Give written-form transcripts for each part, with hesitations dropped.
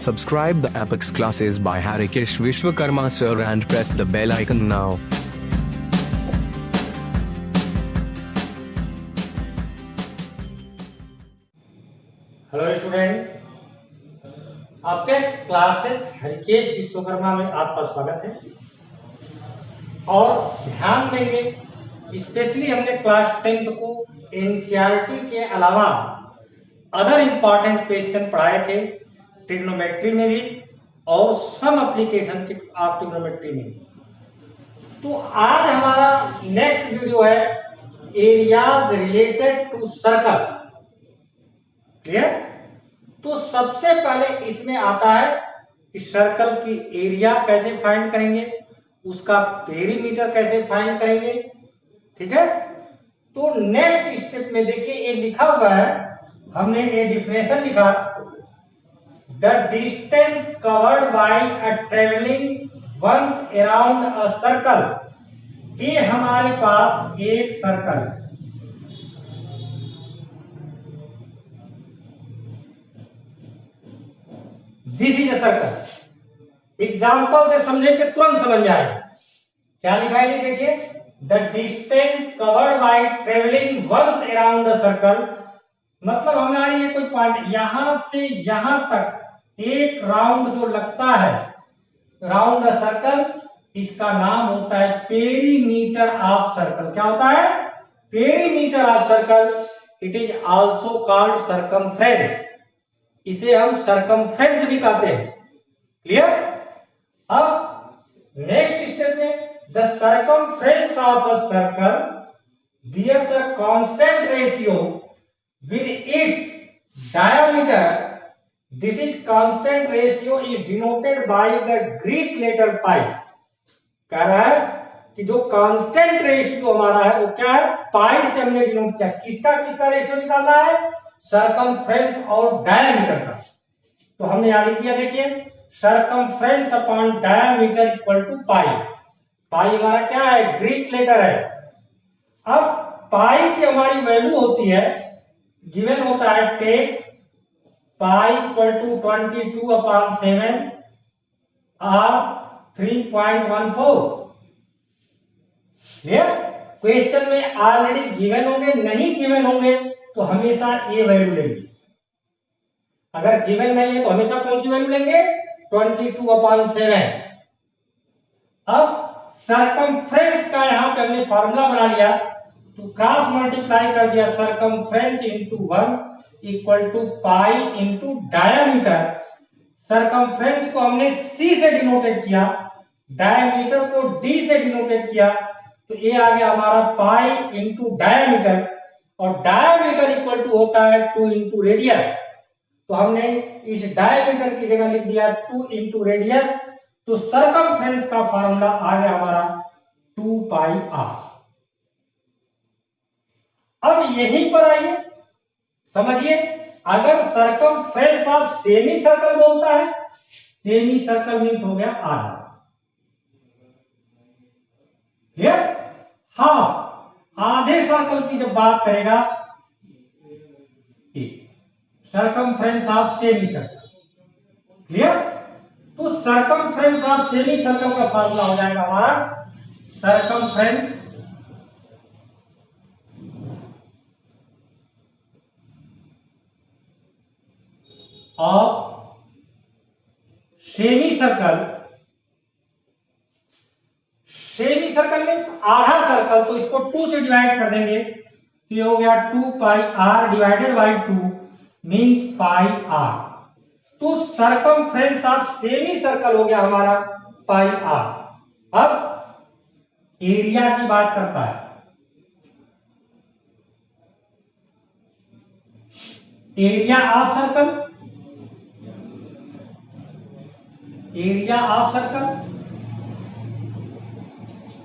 Subscribe the Apex classes by Harikesh Vishwakarma sir and press the bell icon now. Hello student, apex classes Harikesh Vishwakarma में आपका स्वागत है। और ध्यान देंगे, स्पेशली हमने क्लास 10th को एनसीईआरटी के अलावा अदर इंपॉर्टेंट क्वेश्चन पढ़ाए थे, ट्रिग्नोमेट्री में भी और सम एप्लीकेशन ऑफ ट्रिग्नोमेट्री में। तो आज हमारा नेक्स्ट वीडियो है areas related to circle. Clear? तो सबसे पहले इसमें आता है कि सर्कल की एरिया कैसे फाइंड करेंगे, उसका पेरीमीटर कैसे फाइंड करेंगे। ठीक है, तो नेक्स्ट स्टेप में देखिए ये लिखा हुआ है, हमने ये डिफिनेशन लिखा, the distance covered by a travelling once around a circle. ये हमारे पास एक सर्कल है। This is a circle. Example से समझेंगे तुरंत समझ में आएगा। क्या लिखा है ये देखिए, the distance covered by travelling once around the circle. मतलब हमारी ये कोई पॉइंट यहां से यहां तक एक राउंड जो लगता है राउंड द सर्कल, इसका नाम होता है पेरीमीटर ऑफ सर्कल। क्या होता है? Perimeter of circle. It is also called circumference. इसे हम सर्कमफ्रेंस भी कहते हैं। क्लियर? अब नेक्स्ट स्टेप में, the circumference of a circle bears a constant ratio with its diameter. This is constant ratio is denoted by the Greek letter pi. कह रहा है कि जो कांस्टेंट रेशियो हमारा है वो क्या है? पाई से हमने डिनोट किया। किसका किसका रेशियो निकालना है? सर्कमफ्रेंस और डायमीटर का। तो हमने यहां लिख दिया, देखिए, circumference upon diameter equal to pi. Pi हमारा क्या है? ग्रीक लेटर है। अब पाई की हमारी वैल्यू होती है, गिवन होता है टेक पाई इक्वल टू 22/7 और 3.14। क्वेश्चन में ऑलरेडी गिवन होंगे, नहीं गिवन होंगे तो हमेशा ये वैल्यू लेंगे। अगर गिवन नहीं है तो हमेशा कौन सी वैल्यू लेंगे? 22/7। अब सर्कमफ्रेंस का यहां पे हमने फार्मूला बना लिया, तो क्रॉस मल्टीप्लाई कर दिया, circumference into 1 equal to pi into diameter. Circumference को हमने सी से डिनोटेड किया, डायमीटर को डी से डिनोटेड किया, तो ये आ गया हमारा पाई इंटू डायमीटर। और डायमीटर इक्वल टू होता है 2 इंटू रेडियस। तो हमने इस डायमीटर की जगह लिख दिया 2 इंटू रेडियस। तो सर्कमफ्रेंस का फार्मूला आ गया हमारा 2 पाई आर। अब यहीं पर आइए, समझिए, अगर सर्कमफ्रेंस ऑफ सेमी सर्कल बोलता है, सेमी सर्कल मीन हो गया आधा। क्लियर? हाँ, आधे सर्कल की जब बात करेगा, circumference of semi circle. Clear? तो सर्कमफ्रेंस ऑफ सेमी सर्कल का फार्मूला हो जाएगा हमारा circumference of semi circle. Semi circle means आधा सर्कल, तो इसको 2 से डिवाइड कर देंगे, तो ये हो गया 2 pi R divided by 2 means pi R. तो सर्कमफ्रेंस ऑफ सेमी सर्कल हो गया हमारा पाई आर। अब एरिया की बात करता है। Area of circle, area of circle,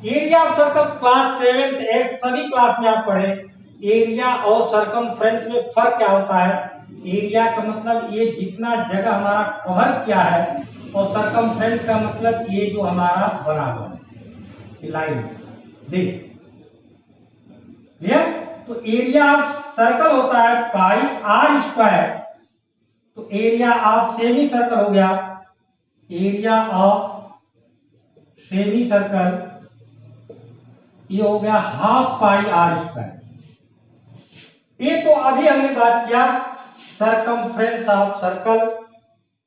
area of circle class 7th 8th सभी क्लास में आप पढ़े। एरिया और सर्कमफ्रेंस में फर्क क्या होता है? एरिया का मतलब ये जितना जगह हमारा कवर किया है, और सर्कमफ्रेंस का मतलब ये जो हमारा बना हुआ है लाइन। देख, तो एरिया ऑफ सर्कल होता है पाई आर स्क्वायर तो एरिया ऑफ सेमी सर्कल हो गया, एरिया ऑफ सेमी सर्कल ये हो गया हाफ पाई आर स्क्वायर। ये तो अभी हमने बात किया सरकमफ्रेंस ऑफ सर्कल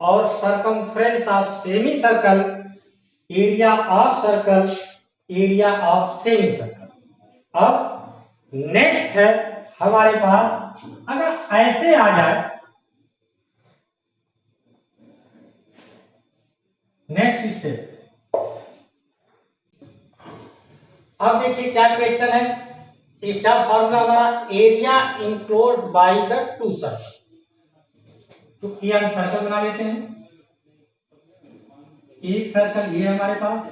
और circumference of semi circle, area of circle, area of semi circle. अब नेक्स्ट है हमारे पास, अगर ऐसे आ जाए, नेक्स्ट स्टेप, अब देखिए क्या क्वेश्चन है, ये क्या फॉर्मूला हमारा, area enclosed by the two circle. तो ये हम सर्कल बना लेते हैं, एक सर्कल ये हमारे पास,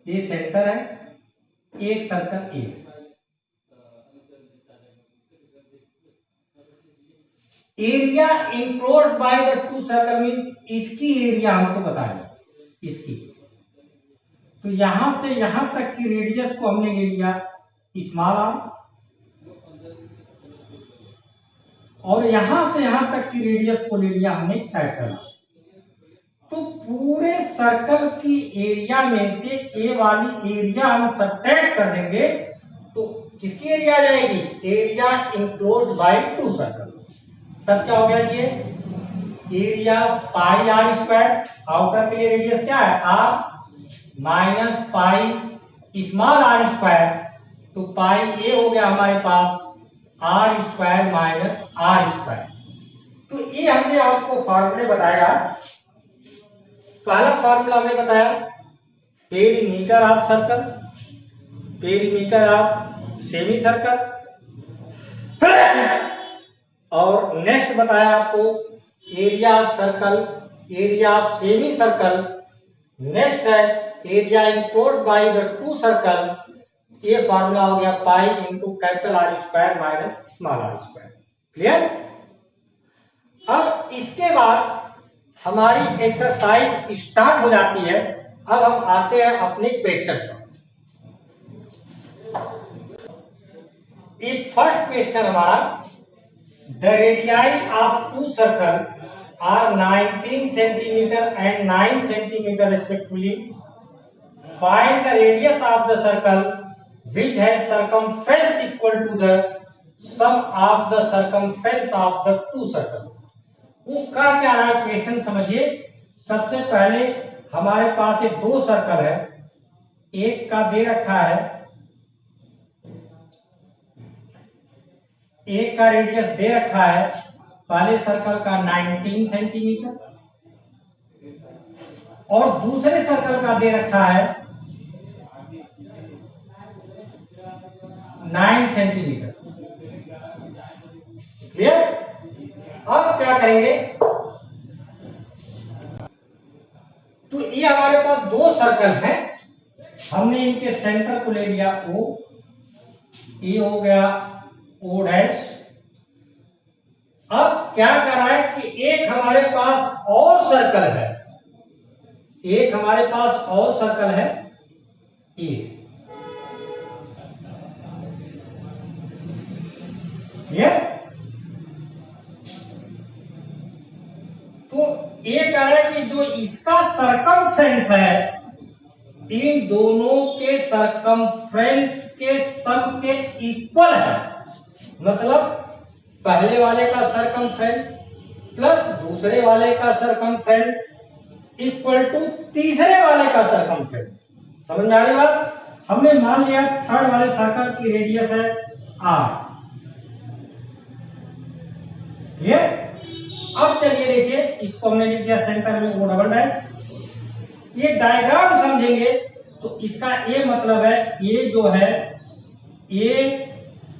ये सेंटर है, एक circle A. Area enclosed by the two circle means इसकी एरिया हमको बतानी, इसकी। तो यहां से यहां तक की रेडियस को हमने ले लिया स्मॉल आर, और यहां से यहां तक की रेडियस को ले लिया हमने कैपिटल आर। तो पूरे सर्कल की एरिया में से ए वाली एरिया हम सब्ट्रैक्ट कर देंगे, तो किसकी एरिया आ जाएगी, area enclosed by two circle. तब क्या हो गया ये, area pi R square, outer के लिए रेडियस क्या है R, minus pi small R square, तो पाई ए हो गया हमारे पास R square minus R square. तो ये हमने आपको फॉर्मूले बताया। पहला फॉर्मूला हमने बताया perimeter of circle, perimeter of semi circle, और नेक्स्ट बताया आपको area of circle, area of semi circle, next है area enclosed by the two circle, ये फार्मूला हो गया pi into capital R square minus small R square. Clear. अब इसके बाद हमारी एक्सरसाइज स्टार्ट हो जाती है। अब हम आते हैं अपने क्वेश्चन पर। ये फर्स्ट क्वेश्चन हमारा, the radii of two circle are 19 centimetre and 9 centimetre respectively, find the radius of the circle which has circumference equal to the sum of the circumference of the two circles। वो क्या क्या रहा है question समझिए। सबसे पहले हमारे पास ये दो सर्कल है, एक का दे रखा है, एक का रेडियस दे रखा है, पहले सर्कल का 19 सेंटीमीटर और दूसरे सर्कल का दे रखा है 9 सेंटीमीटर। क्लियर। अब क्या करेंगे, तो ये हमारे पास दो सर्कल हैं, हमने इनके सेंटर को ले लिया O, ये हो गया O डैश। अब क्या कर रहा है कि एक हमारे पास और सर्कल है, एक हमारे पास और सर्कल है ये, तो ये कह रहा है कि जो इसका सरकमफ्रेंस है, इन दोनों के सरकमफ्रेंस के सम के इक्वल है। मतलब पहले वाले का सरकमफ्रेंस प्लस दूसरे वाले का सरकमफ्रेंस इक्वल टू तीसरे वाले का सरकमफ्रेंस। समझ में आ रही बात। हमने मान लिया थर्ड वाले सर्कल की रेडियस है आर। ये अब चलिए देखिए, इसको हमने लिख दिया सेंटर में O डबल डैश। ये डायग्राम समझेंगे तो इसका ये मतलब है, ये जो है ये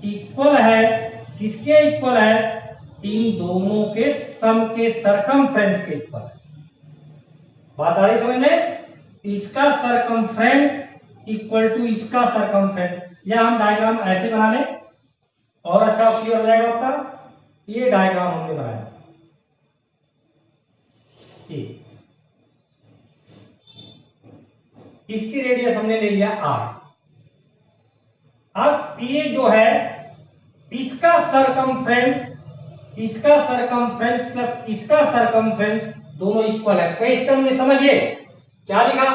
इक्वल है, किसके इक्वल है, इन दोनों के सम के सरकमफ्रेंस के इक्वल है। बात आ रही समझ में। इसका सरकमफ्रेंस इक्वल टू इसका सरकमफ्रेंस, या हम डायग्राम ऐसे बना लें और अच्छा क्लियर हो जाएगा आपका। ये डायग्राम हमने बनाया, इसकी रेडियस हमने ले लिया आर। अब ये जो है इसका सरकमफ्रेंस प्लस इसका सरकमफ्रेंस दोनों इक्वल है। क्वेश्चन में समझिए क्या लिखा,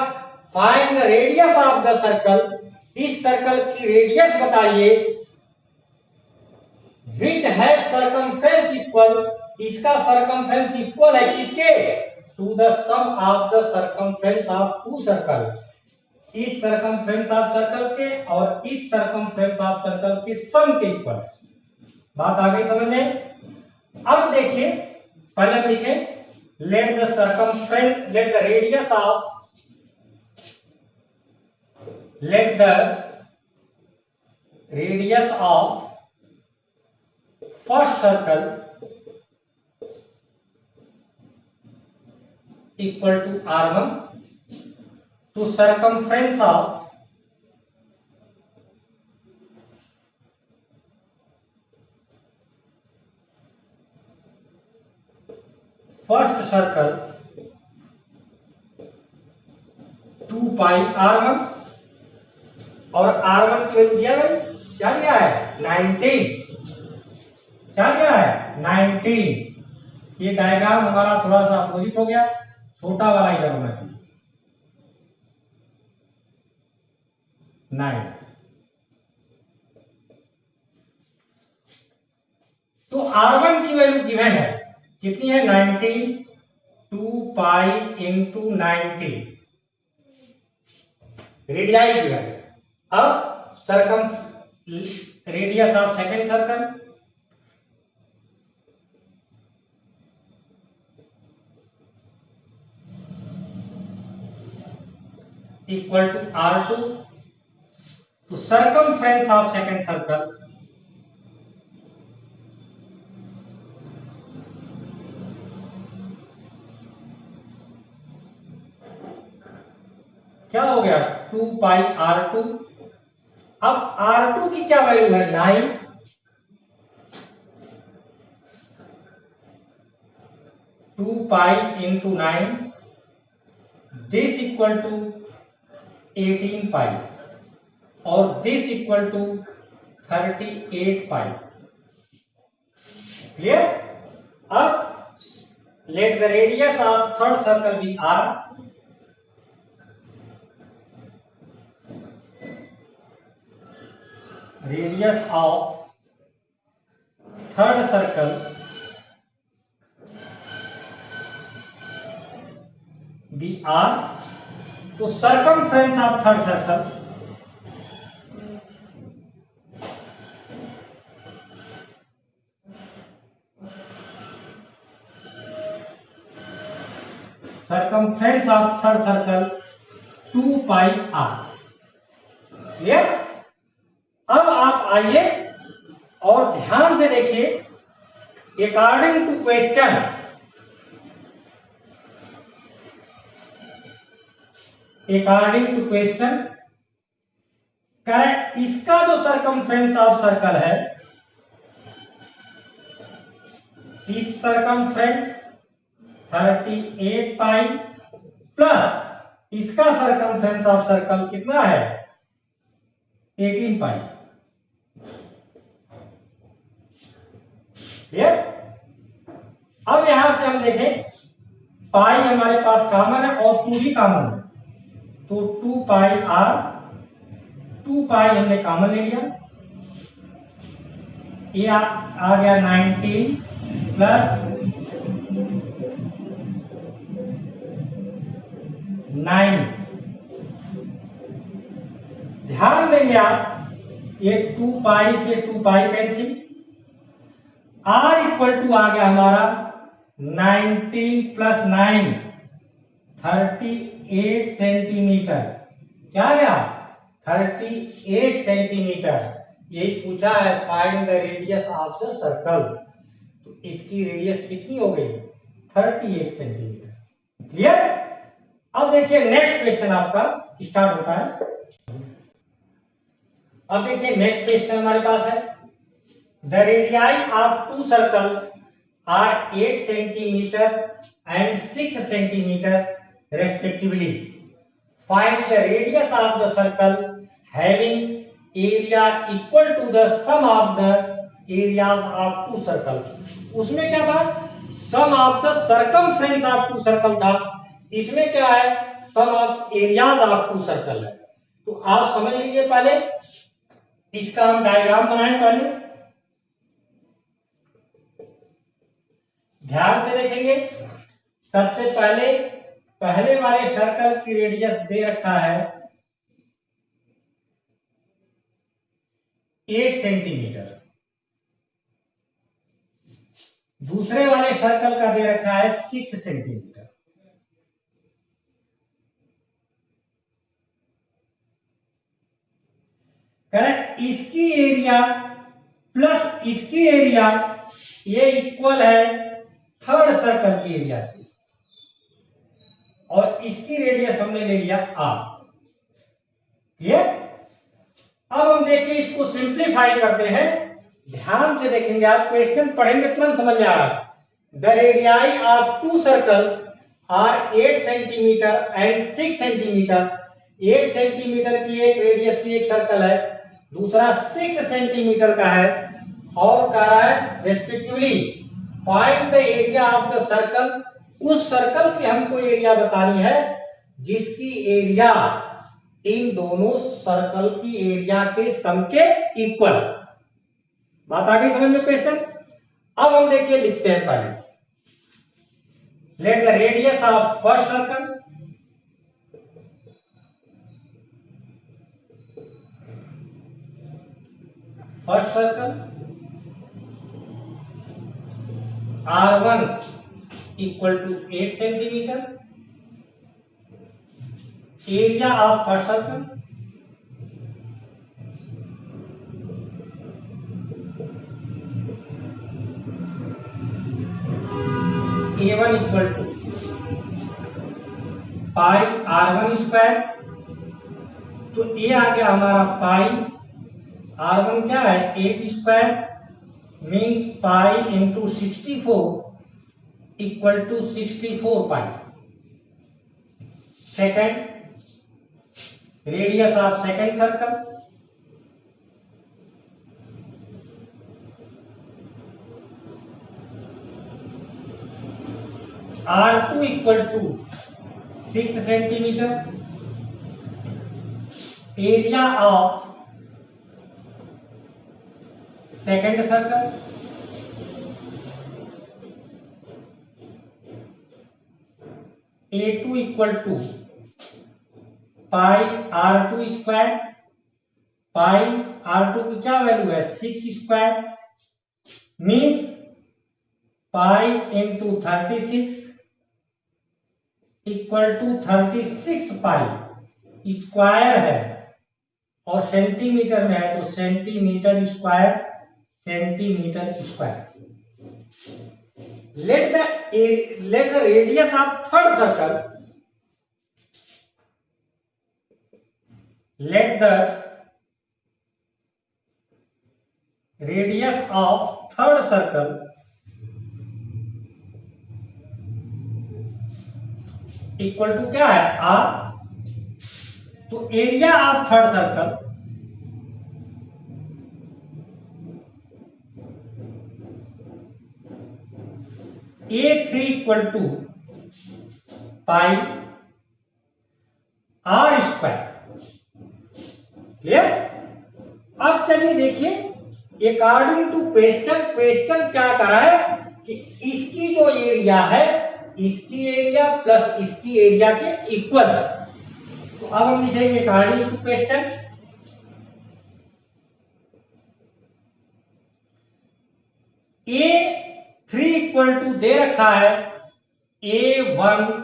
find the radius of the circle, इस सर्कल की रेडियस बताइए, विच हैज सरकमफ्रेंस इक्वल, इसका सरकमफ्रेंस इक्वल है किसके, to the sum of the circumference of two circle, इस सरकमफ्रेंस ऑफ सर्कल के और इस सरकमफ्रेंस ऑफ सर्कल के सम के इक्वल। बात आ गई समझ में। अब देखिए पहले हम लिखे let the circumference, late the radius of, let the radius of first circle equal to r1 to circumference of first circle 2 pi r1, और R1 की वैल्यू दिया भाई, क्या दिया है 19, क्या दिया है 19। ये डायग्राम हमारा थोड़ा सा अपोजिट हो गया, छोटा वाला इधर होना चाहिए 9। तो R1 की वैल्यू गिवन है, कितनी है 19, 2 पाई इंटू 90 रेडियाई गिवन है। अब circum radius of second circle equal to R2 to circumference of second circle क्या हो गया 2 पाई R2। अब R2 की क्या वैल्यू है 9, 2 pi into 9, this equal to 18 pi और this equal to 38 pi. Clear. अब let the radius of third circle be R, radius of third circle be R, तो circumference of third circle two pi R। Clear. अब आप आइए और ध्यान से देखिए, अकॉर्डिंग टू क्वेश्चन, करेक्ट, इसका जो सरकमफ्रेंस ऑफ सर्कल है, इस सरकमफ्रेंस 38 पाई प्लस इसका सरकमफ्रेंस ऑफ सर्कल कितना है 18 पाई। क्लियर। अब यहां से हम देखें, पाई हमारे पास कॉमन है और 2 भी कॉमन है, तो 2 पाई R, 2 पाई हमने कॉमन ले लिया, ये आ गया 19 प्लस 9। ध्यान देंगे आप, ये 2 पाई से 2 pi cancel, R equal to आ गया हमारा 19 प्लस 9 38 सेंटीमीटर। क्या आ गया 38 सेंटीमीटर। यही पूछा है find the radius of the circle, तो इसकी रेडियस कितनी हो गई 38 सेंटीमीटर। क्लियर। अब देखिए नेक्स्ट क्वेश्चन आपका स्टार्ट होता है। अब देखिए नेक्स्ट क्वेश्चन हमारे पास है, the radii of two circles are 8 centimetre and 6 centimetre respectively, find the radius of the circle having area equal to the sum of the areas of two circle. उसमें क्या था, sum of the circumference of two circle था, इसमें क्या है, sum of areas of two circle है। तो आप समझ लीजिए, पहले इसका हम डायग्राम बनाएं। पहले ध्यान से देखेंगे। सबसे पहले पहले वाले सर्कल की रेडियस दे रखा है 8 सेंटीमीटर, दूसरे वाले सर्कल का दे रखा है 6 सेंटीमीटर। करेक्ट। इसकी एरिया प्लस इसकी एरिया ये इक्वल है थर्ड सर्कल की एरिया की, और इसकी रेडियस हमने ले लिया आर। क्लियर। अब हम देखिए इसको सिंप्लीफाई करते हैं। ध्यान से देखेंगे, आप क्वेश्चन पढ़ेंगे तुरंत समझ में आ रहा है। The radii of two circles are 8 centimetre and 6 centimetre. 8 centimetre की एक रेडियस की एक सर्कल है, दूसरा 6 सेंटीमीटर का है, और कह रहा है respectively find the area of the circle. उस सर्कल की हमको एरिया बतानी है जिसकी एरिया इन दोनों सर्कल की एरिया के सम के इक्वल। बात आ गई समझ में क्वेश्चन। अब हम देखिए लिखते हैं पहले, late the radius of first circle R1 equal to 8 centimetre, area of first circle A1 equal to pi R1 square. तो ये आ गया हमारा पाई, R1 क्या है 8 square, means pi into 64 equal to 64 pi. Second radius of second circle R2 equal to 6 centimetre, area of second circle A2 equal to pi R2 square. Pi R2 की क्या value है 6 square, means pi into 36 equal to 36 pi. Square है और centimetre में है तो centimetre square, centimetre square. Let the radius of third circle, let the radius of third circle equal to क्या है R। तो area of third circle A3 equal to pi R square. Clear. अब चलिए देखिए according to question, question क्या कर रहा है कि इसकी जो एरिया है, इसकी एरिया प्लस इसकी एरिया के इक्वल है। तो अब हम लिखेंगे according to question A3 equal to दे रखा है A1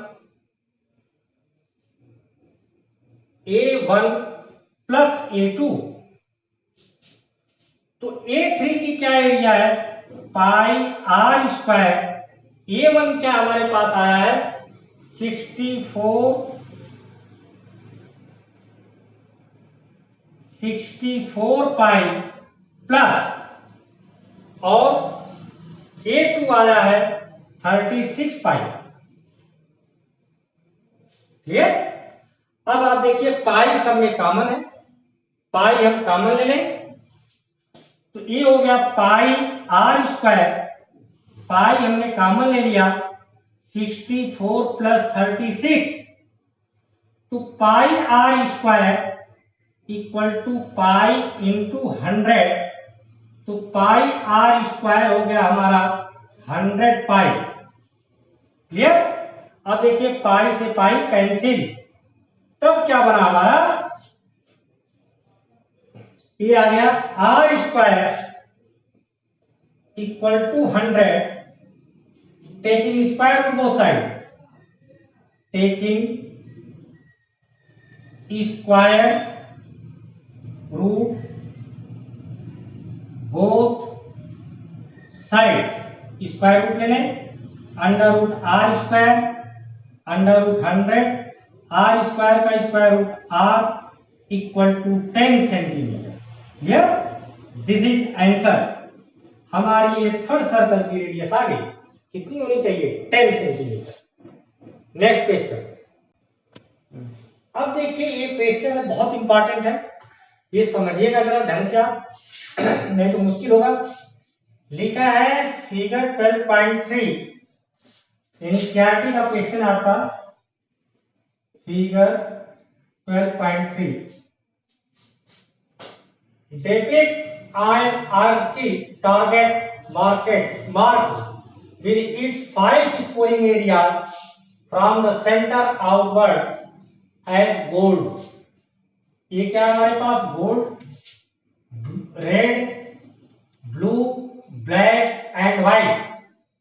प्लस A2। तो A3 की क्या एरिया है पाई R स्क्वायर। A1 क्या हमारे पास आया है 64 पाई प्लस, और A2 आया है 36 पाई। क्लियर। अब आप देखिए पाई सब में कॉमन है, पाई हम कॉमन ले लें तो ये हो गया पाई आर स्क्वायर, पाई हमने कॉमन ले लिया 64 प्लस 36, तो pi R square equal to pi into 100, तो पाई आर स्क्वायर हो गया हमारा 100 पाई। क्लियर? अब देखिए पाई से पाई कैंसिल, तब क्या बना हमारा, ये आ गया R square equal to 100, taking square root both side, taking square root both side, square root ले लें, under root R square under root 100, R square का square root R equal to 10 centimetre. Clear? This is answer. हमारी ये third circle की radius आ गई, कितनी होनी चाहिए, 10 सेंटीमीटर। Next question. अब देखिए ये क्वेश्चन है, बहुत इंपॉर्टेंट है, ये समझिएगा जरा ढंग से आप, नहीं तो मुश्किल होगा। लिखा है फिगर 12.3, एनसीईआरटी का क्वेश्चन आपका, figure 12.3, depict an arc target marked with its 5 scoring areas from the center outwards as gold। ये क्या है हमारे पास, gold, red, blue, black and white.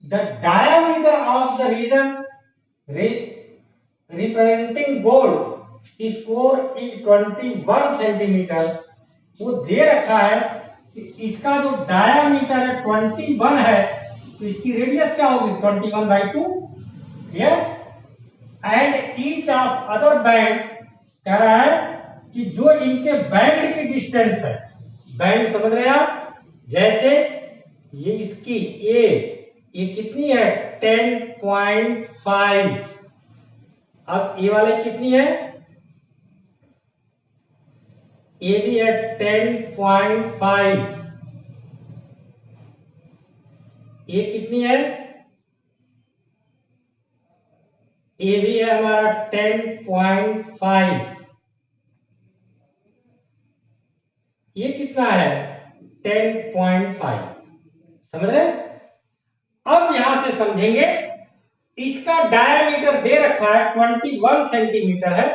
The diameter of the region representing gold score is 21 centimetre. वो दे रखा है कि इसका जो डायामीटर है 21 है, तो इसकी रेडियस क्या होगी, 21/2। Clear? And each of other band, कह रहा है कि जो इनके बैंड की डिस्टेंस है, बैंड समझ रहे हैं आप, जैसे ये इसकी ये कितनी है, 10.5, अब ये वाले कितनी है, ये भी है 10.5, ये कितनी है, ये भी है हमारा 10.5, ये कितना है 10.5। समझ रहे? अब यहां से समझेंगे, इसका डायमीटर दे रखा है 21 सेंटीमीटर है,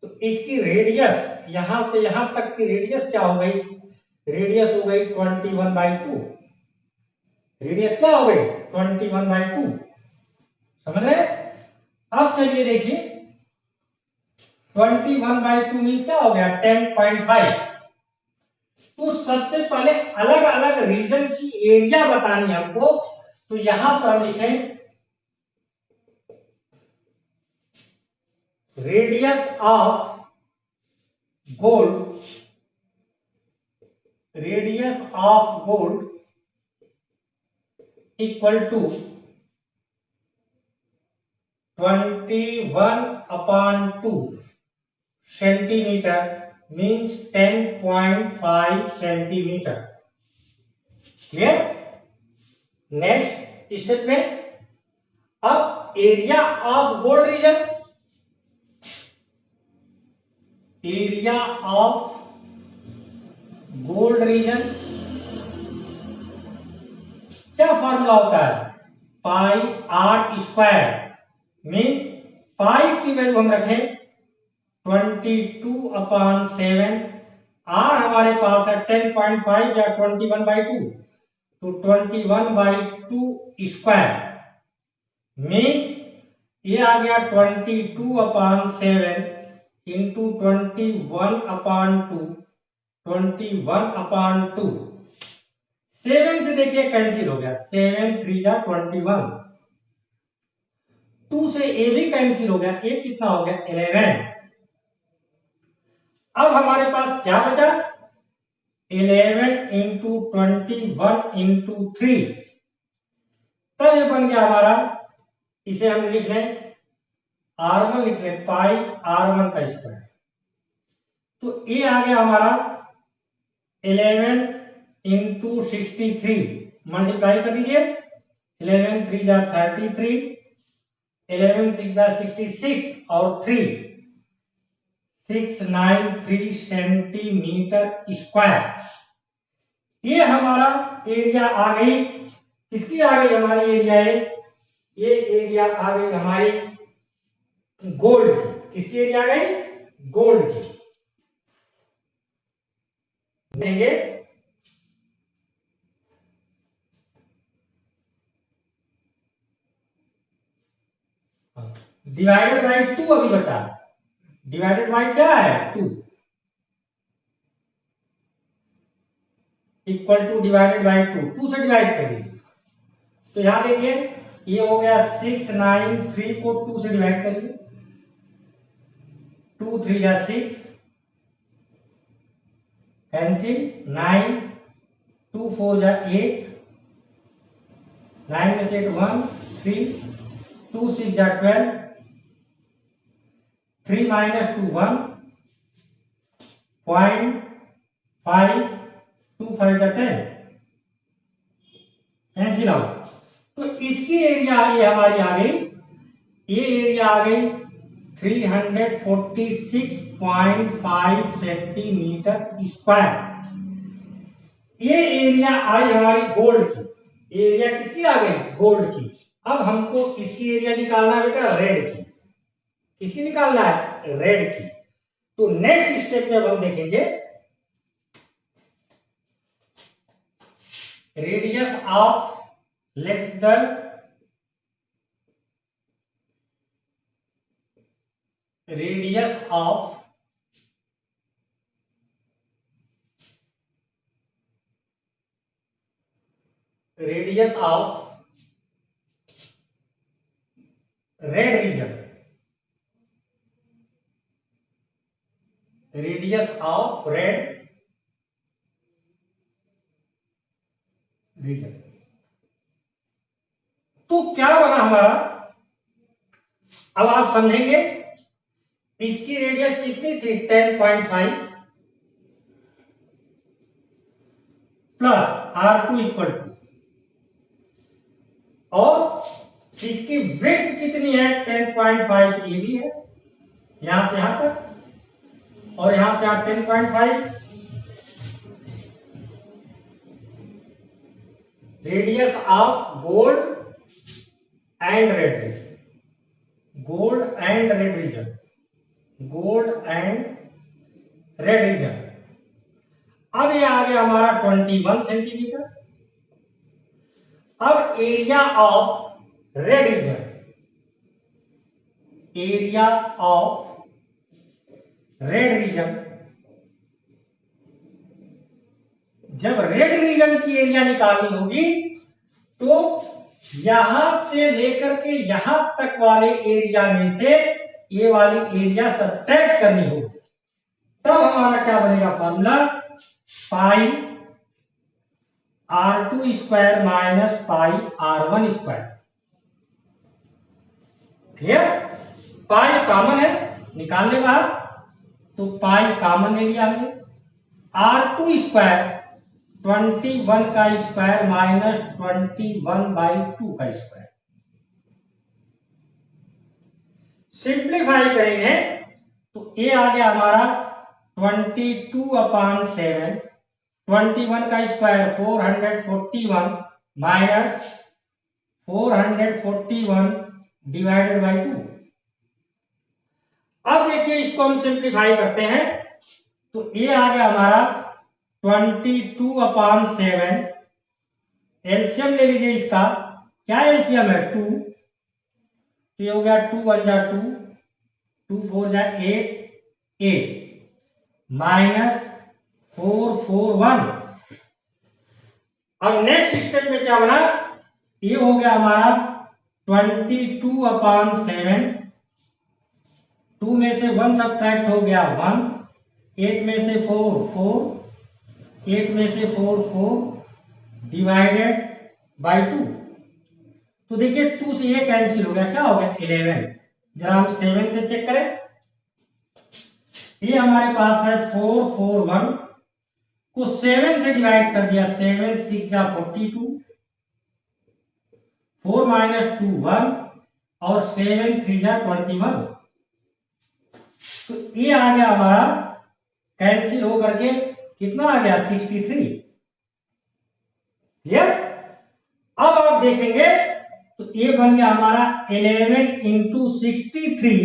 तो इसकी रेडियस यहां से यहां तक की रेडियस क्या हो गई, रेडियस हो गई 21/2। रेडियस क्या हो गई, 21/2। समझ रहे? अब चलिए देखिए 21/2 मीन्स क्या हो गया, 10.5। तो सबसे पहले अलग अलग रीजन की एरिया बतानी है हमको, तो यहां पर हम लिखें radius of gold, radius of gold equal to 21/2 centimetre means 10.5 centimetre. Clear? Next step में अब area of gold region, area of gold region क्या फॉर्मूला होता है, pi R square, means pi की वैल्यू हम रखें 22/7, आर हमारे पास है 10.5 या 21/2, तो 21/2 स्क्वायर मीन्स ये आ गया 22/7 इंटू 21/2, 21/2। 7 से देखिए कैंसिल हो गया, 7 3 जा 21, 2 से ए भी कैंसिल हो गया, ए कितना हो गया 11। अब हमारे पास क्या बचा, 11 इंटू 21 इंटू 3, तब ये बन गया हमारा, इसे हम लिख लें R1, लिख लें पाई R1 का स्क्वायर। तो ये आ गया हमारा 11 इंटू 63 मल्टीप्लाई कर दीजिए। 11 3 जा 33, 11 6 जा 66 और 3 693 सेंटीमीटर स्क्वायर। ये हमारा एरिया आ गई। किसकी आ गई हमारी एरिया है? ये एरिया आ गई हमारी गोल्ड की। किसकी एरिया आ गई? गोल्ड की। देंगे डिवाइडेड बाई 2 अभी बचा। डिवाइडेड बाई क्या है? 2 इक्वल टू डिवाइडेड बाई 2 से डिवाइड कर दीजिए। तो यहां देखिए ये हो गया 693 को 2 से डिवाइड करिए। 2 3 जा 6 कैंसिल 9 2 4 जा 8 9 में से 1 3 2 6 जा 12 3 minus 2 1 0.5 2 5 जा 10 कैंसिल आउट। तो इसकी एरिया आ गई हमारी आ गई, ये एरिया आ गई 346.5 सेंटीमीटर स्क्वायर। ये एरिया आई हमारी गोल्ड की। एरिया किसकी आ गई? गोल्ड की। अब हमको इसकी एरिया निकालना है बेटा रेड की। किसकी निकालना है? रेड की। तो नेक्स्ट स्टेप में हम देखेंगे radius of late the radius of red region. Radius of red region. तो क्या बना हमारा? अब आप समझेंगे इसकी रेडियस कितनी थी? 10.5 प्लस R2 इक्वल टू, और इसकी विड्थ कितनी है? 10.5 ये भी है यहां से यहां तक, और यहां से 10.5। Radius of gold and red region, gold and red region, gold and red region. अब ये आ गया हमारा 21 सेंटीमीटर। अब area of red region, area of red region, जब रेड रीजन की एरिया निकालनी होगी तो यहां से लेकर के यहां तक वाले एरिया में से ये वाली एरिया सब्ट्रैक्ट करनी होगी। तब हमारा क्या बनेगा फॉर्मूला? पाई R2 square minus pi R1 square. Clear? Pi common है, निकाल ले बाहर, तो पाई कॉमन ले लिया हमने। R2 स्क्वायर 21 का स्क्वायर माइनस 21/2 का स्क्वायर। सिंप्लीफाई करेंगे तो ये आ गया हमारा 22/7। 21 का स्क्वायर 441 माइनस 441 डिवाइडेड बाई 2। अब देखिए इसको हम सिंप्लीफाई करते हैं तो ये आ गया हमारा 22/7। एलसीएम ले लीजिए इसका। क्या एलसीएम है? 2। तो ये हो गया 2 1 जा 2, 2 4 जा 8 माइनस 441। अब नेक्स्ट स्टेप में क्या बना? ये हो गया हमारा 22/7। 2 में से 1 सब्ट्रैक्ट हो गया 1, 8 में से 4 4, 8 में से 4 4 डिवाइडेड बाई 2। तो देखिए 2 से ये कैंसिल हो गया, क्या हो गया 11। जरा हम 7 से चेक करें। ये हमारे पास है 441 को 7 से डिवाइड कर दिया, 7 6 जा 42, 4 माइनस 2 1 और 7 3 जा 21। तो ये आ गया हमारा कैंसिल होकर के कितना आ गया 63। क्लियर। अब आप देखेंगे तो ये बन गया हमारा 11 इंटू 63।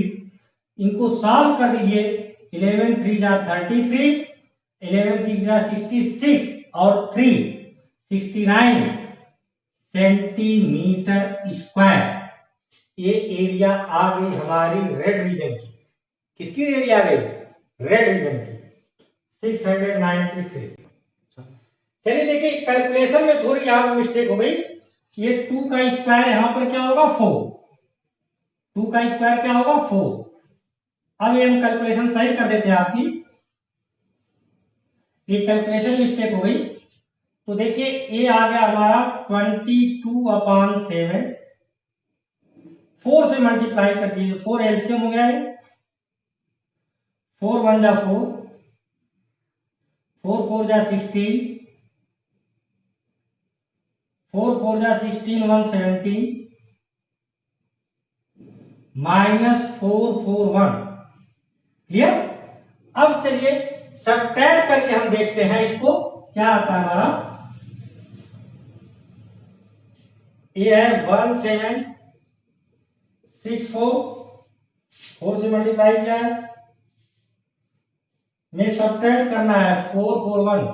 इनको सॉल्व कर दीजिए, 11 3 जा 33, 11 6 जा 66 और 3 69 सेंटीमीटर स्क्वायर। ये एरिया आ गई हमारी रेड रीजन की। किसकी एरिया आ गई? रेड रीजन की, 693। चलिए देखिए, कैलकुलेशन में थोड़ी यहां पर मिस्टेक हो गई। ये 2 का स्क्वायर यहां पर क्या होगा 4, 2 का स्क्वायर क्या होगा 4। अब ये हम कैलकुलेशन सही कर देते हैं आपकी, ये कैलकुलेशन मिस्टेक हो गई। तो देखिए ये आ गया हमारा 22/7, 4 से मल्टीप्लाई कर दीजिए, 4 एलसीएम हो गया है, 4 1 जा 4, 4 4 जा 16, 4 4 जा 16 117 माइनस 4 4 1। क्लियर। अब चलिए सब्ट्रैक्ट करके हम देखते हैं इसको क्या आता है हमारा। ये है 1764, 4 से मल्टीप्लाई किया है, में सब्ट्रैक्ट करना है 4 4 1,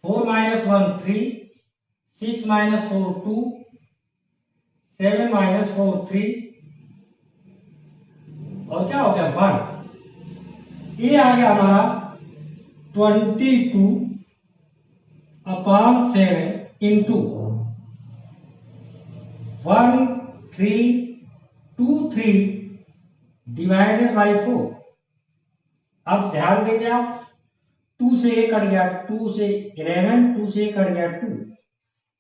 4 माइनस 1 3, 6 माइनस 4 2, 7 माइनस 4 3 और क्या हो गया 1। ये आ गया हमारा 22/7 इंटू 1323 डिवाइडेड बाई 4। अब ध्यान देंगे आप, 2 से ये कट गया, 2 से 11, 2 से ये कट गया 2।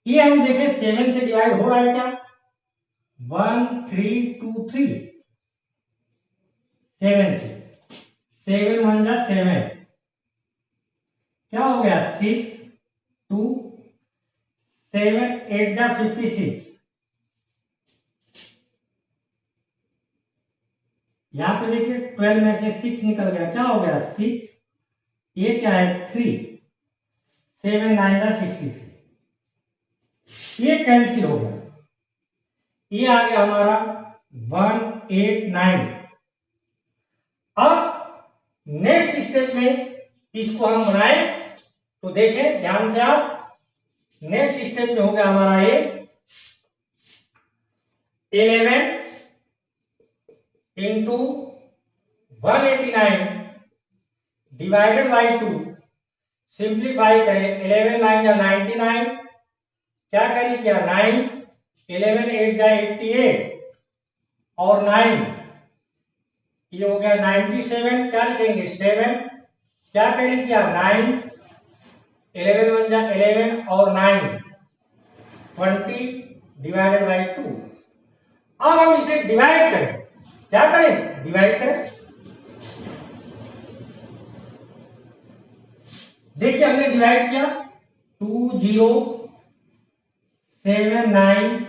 ये हम देखें 7 से डिवाइड हो रहा है क्या, 1323 7 से, 7 1 जा 7, क्या हो गया 6 2 7 8 जा 56। यहां पे देखिए 12 में से 6 निकल गया, क्या हो गया 6, ये क्या है 3, 7 9 जा 63। ये कैंसिल हो गया, ये आ गया हमारा 189। अब नेक्स्ट स्टेप में इसको हम बनाए तो देखें ध्यान से आप, नेक्स्ट स्टेप में हो गया हमारा ये 11 इंटू 189 डिवाइडेड बाई 2। सिंप्लीफाई करें, 11 9 जा 99, क्या करें क्या 9, 11 8 जा 88 और 9, ये हो गया 97, क्या लिखेंगे 7, क्या करें क्या 9, 11 1 जा 11 और 9 20 डिवाइडेड बाई 2। अब हम इसे डिवाइड करें, क्या करें डिवाइड करें। देखिए हमने डिवाइड किया 2079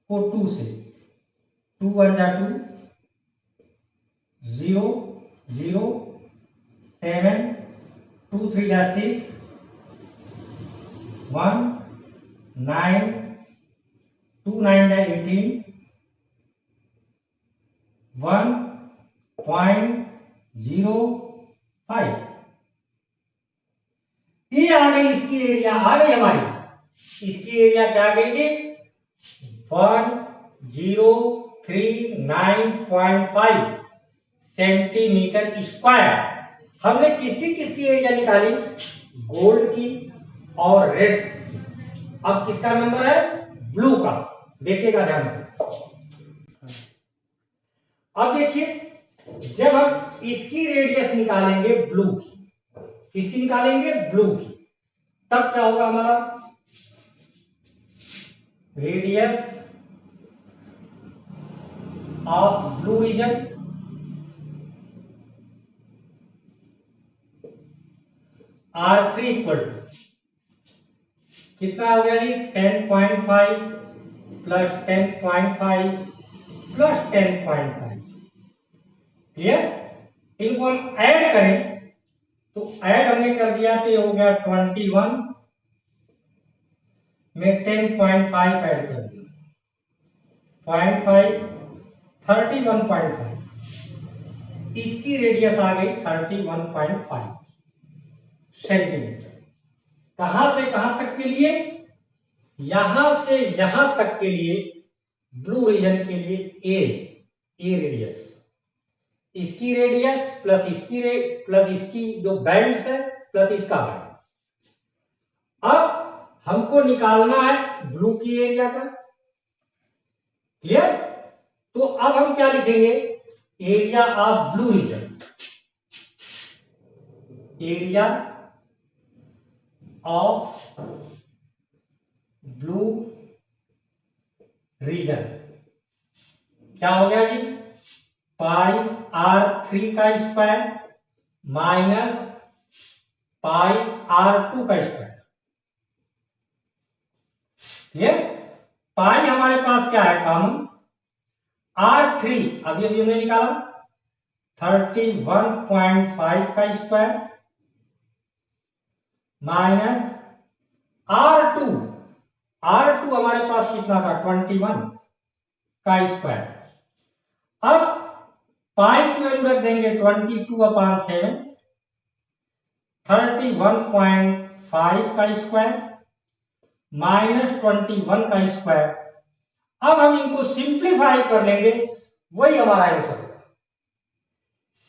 को 2 से, 2 1 जा 2, 0 0 7 2 3 जा 6, 1 9 2 9 जा 18, 1.05। ये आ गई इसकी एरिया, आ गई हमारी इसकी एरिया क्या आ गई 1039.5 सेंटीमीटर स्क्वायर। हमने किसकी एरिया निकाली, गोल्ड की और रेड। अब किसका नंबर है, ब्लू का, देखिएगा ध्यान से। अब देखिए जब हम इसकी रेडियस निकालेंगे ब्लू की, किसकी निकालेंगे ब्लू की, तब क्या होगा हमारा radius of blue region R3 equal to कितना हो गया जी 10.5 प्लस 10.5 प्लस 10.5। क्लियर? इनको हम ऐड करें तो ऐड हमने कर दिया तो ये हो गया 21 में 10.5 ऐड कर दिया 0.5 31.5। इसकी रेडियस आ गई 31.5 सेंटीमीटर। कहां से कहां तक के लिए? यहां से यहां तक के लिए ब्लू रीजन के लिए ए रेडियस, इसकी रेडियस प्लस इसकी जो बैंड्स है प्लस इसका बैंड। अब हमको निकालना है ब्लू की एरिया का। क्लियर? तो अब हम क्या लिखेंगे? Area of blue region, area of blue region क्या हो गया जी? पाई R3 का स्क्वायर माइनस पाई R2 का स्क्वायर। क्लियर? पाई हमारे पास क्या है कॉमन? R3 अभी हमने निकाला 31.5 का स्क्वायर माइनस R2 हमारे पास कितना था 21 का स्क्वायर। अब पाई की वैल्यू रख देंगे 22/7 31.5 का स्क्वायर माइनस 21 का स्क्वायर। अब हम इनको सिंप्लीफाई कर लेंगे, वही हमारा आंसर होगा।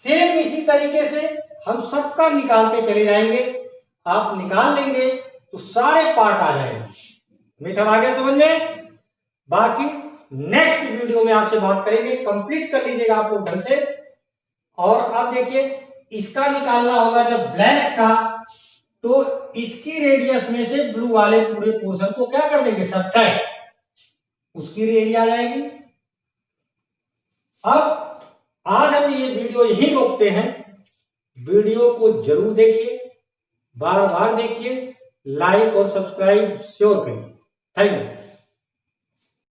सेम इसी तरीके से हम सबका निकालते चले जाएंगे। आप निकाल लेंगे तो सारे पार्ट आ जाएंगे। मेथड आ गया समझ में? बाकी नेक्स्ट वीडियो में आपसे बात करेंगे। कंप्लीट कर लीजिएगा आप लोग ढंग से। और अब देखिए इसका निकालना होगा जब ब्लैक का, तो इसकी रेडियस में से ब्लू वाले पूरे पोर्शन को क्या कर देंगे? सब्ट्रैक्ट, उसकी एरिया आ जाएगी। अब आज हम ये वीडियो यहीं रोकते हैं। वीडियो को जरूर देखिए, बार बार देखिए, लाइक और सब्सक्राइब श्योर करिए। Thank you.